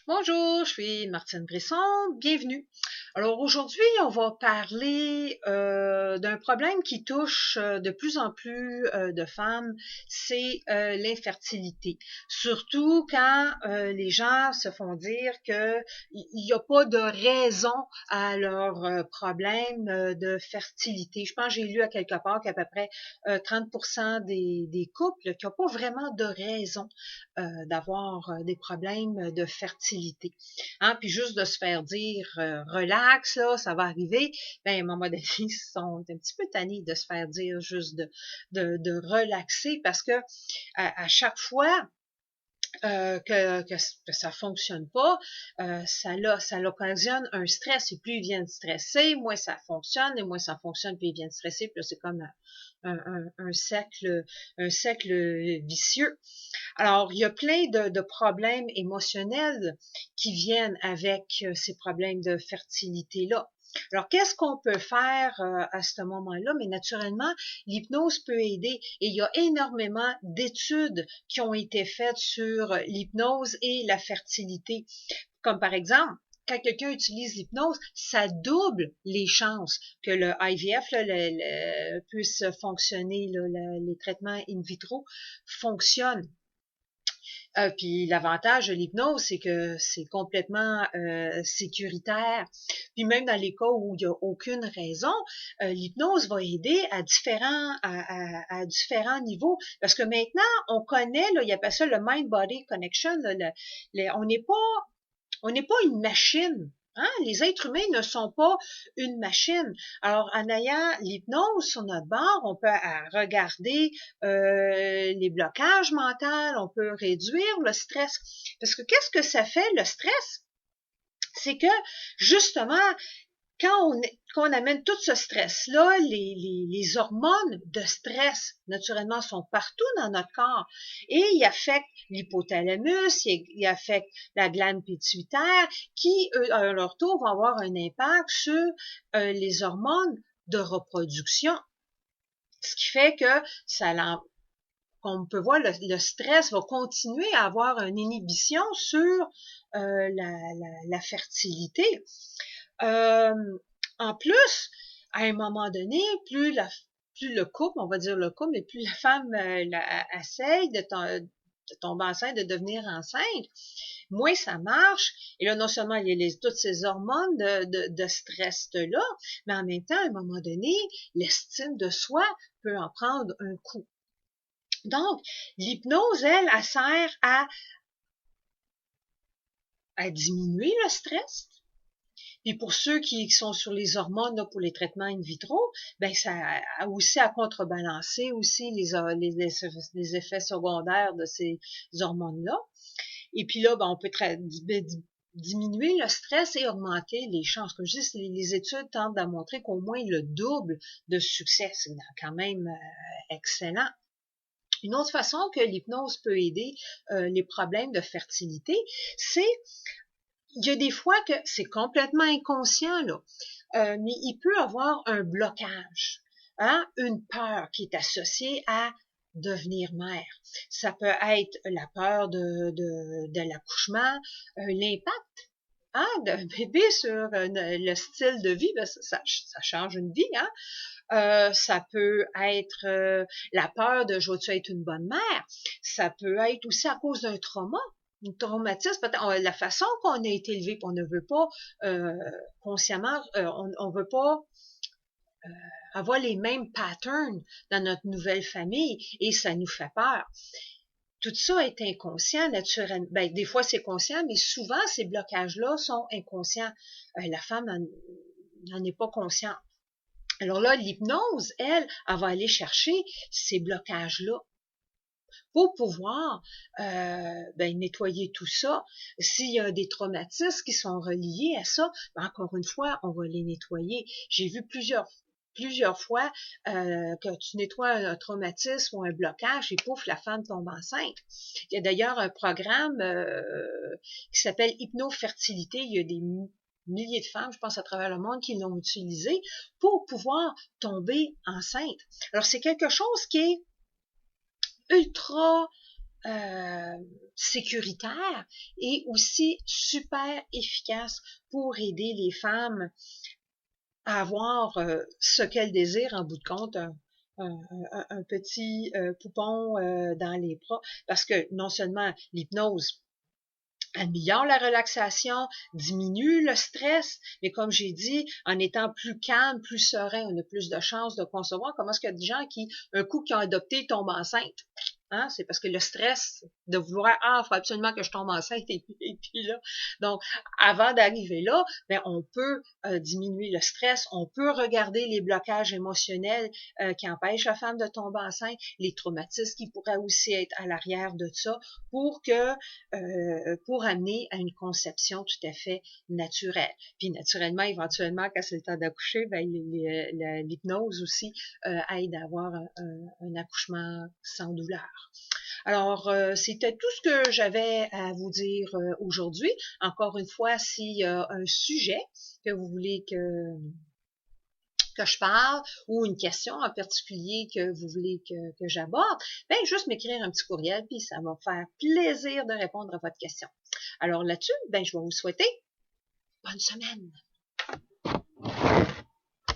Bonjour, je suis Martine Brisson, bienvenue. Alors aujourd'hui, on va parler d'un problème qui touche de plus en plus de femmes, c'est l'infertilité. Surtout quand les gens se font dire que il n'y a pas de raison à leur problème de fertilité. Je pense que j'ai lu à quelque part qu'à peu près 30% des couples qui n'ont pas vraiment de raison d'avoir des problèmes de fertilité. Hein? Puis juste de se faire dire relax, là, ça va arriver, ben, à un moment donné, ils sont un petit peu tannés de se faire dire juste de relaxer parce que à chaque fois que ça fonctionne pas, ça l'occasionne un stress. Et plus ils viennent stresser, moins ça fonctionne, et moins ça fonctionne, puis ils viennent stresser, puis là, c'est comme un cercle vicieux. Alors, il y a plein de problèmes émotionnels qui viennent avec ces problèmes de fertilité-là. Alors, qu'est-ce qu'on peut faire à ce moment-là? Mais naturellement, l'hypnose peut aider et il y a énormément d'études qui ont été faites sur l'hypnose et la fertilité. Comme par exemple, quand quelqu'un utilise l'hypnose, ça double les chances que le IVF puisse fonctionner, les traitements in vitro fonctionnent. Puis l'avantage de l'hypnose, c'est que c'est complètement sécuritaire. Puis même dans les cas où il n'y a aucune raison, l'hypnose va aider à différents niveaux. Parce que maintenant, on connaît, là, il appelle ça le mind-body connection. Là, on n'est pas une machine. Hein? Les êtres humains ne sont pas une machine. Alors, en ayant l'hypnose sur notre bord, on peut regarder les blocages mentaux, on peut réduire le stress. Parce que qu'est-ce que ça fait, le stress? C'est que, justement, quand on amène tout ce stress-là, les hormones de stress, naturellement, sont partout dans notre corps et ils affectent l'hypothalamus, ils affectent la glande pituitaire qui, eux, à leur tour, vont avoir un impact sur les hormones de reproduction. Ce qui fait que comme on peut voir, le stress va continuer à avoir une inhibition sur la fertilité. Euh, En plus, à un moment donné, plus le couple, on va dire le couple, mais plus la femme essaye de tomber enceinte, de devenir enceinte, moins ça marche. Et là, non seulement il y a toutes ces hormones de stress-là, mais en même temps, à un moment donné, l'estime de soi peut en prendre un coup. Donc, l'hypnose, elle sert à diminuer le stress. Et pour ceux qui sont sur les hormones, là, pour les traitements in vitro, ben ça a aussi à contrebalancer aussi les effets secondaires de ces hormones-là. Et puis là, ben, on peut diminuer le stress et augmenter les chances. Comme je dis, les études tentent de montrer qu'au moins le double de succès. C'est quand même excellent. Une autre façon que l'hypnose peut aider les problèmes de fertilité, c'est il y a des fois que c'est complètement inconscient, là, mais il peut avoir un blocage, hein, une peur qui est associée à devenir mère. Ça peut être la peur de l'accouchement, l'impact d'un bébé sur le style de vie, ben, ça change une vie, hein. Ça peut être la peur de je vais-tu être une bonne mère. Ça peut être aussi à cause d'un trauma. Un traumatisme, peut-être la façon qu'on a été élevé, on ne veut pas consciemment, on veut pas avoir les mêmes patterns dans notre nouvelle famille et ça nous fait peur. Tout ça est inconscient, naturellement. Ben, des fois, c'est conscient, mais souvent, ces blocages-là sont inconscients. La femme n'en est pas consciente. Alors là, l'hypnose, elle va aller chercher ces blocages-là pour pouvoir nettoyer tout ça. S'il y a des traumatismes qui sont reliés à ça, ben, encore une fois, on va les nettoyer. J'ai vu plusieurs fois que tu nettoies un traumatisme ou un blocage et pouf, la femme tombe enceinte. Il y a d'ailleurs un programme qui s'appelle Hypnofertilité. Il y a des milliers de femmes, je pense, à travers le monde qui l'ont utilisé pour pouvoir tomber enceinte. Alors, c'est quelque chose qui est ultra sécuritaire et aussi super efficace pour aider les femmes à avoir ce qu'elles désirent en bout de compte, un petit poupon dans les bras. Parce que non seulement l'hypnose améliore la relaxation, diminue le stress, mais comme j'ai dit, en étant plus calme, plus serein, on a plus de chances de concevoir. Comment est-ce qu'il y a des gens qui, un coup qui ont adopté, tombent enceintes? Hein? C'est parce que le stress de vouloir, il faut absolument que je tombe enceinte et puis là. Donc, avant d'arriver là, ben, on peut diminuer le stress, on peut regarder les blocages émotionnels qui empêchent la femme de tomber enceinte, les traumatismes qui pourraient aussi être à l'arrière de ça pour que pour amener à une conception tout à fait naturelle. Puis naturellement, éventuellement, quand c'est le temps d'accoucher, ben, l'hypnose aussi aide à avoir un accouchement sans douleur. Alors, c'était tout ce que j'avais à vous dire aujourd'hui. Encore une fois, s'il y a un sujet que vous voulez que je parle ou une question en particulier que vous voulez que j'aborde, ben juste m'écrire un petit courriel puis ça va me faire plaisir de répondre à votre question. Alors là-dessus, ben je vais vous souhaiter bonne semaine.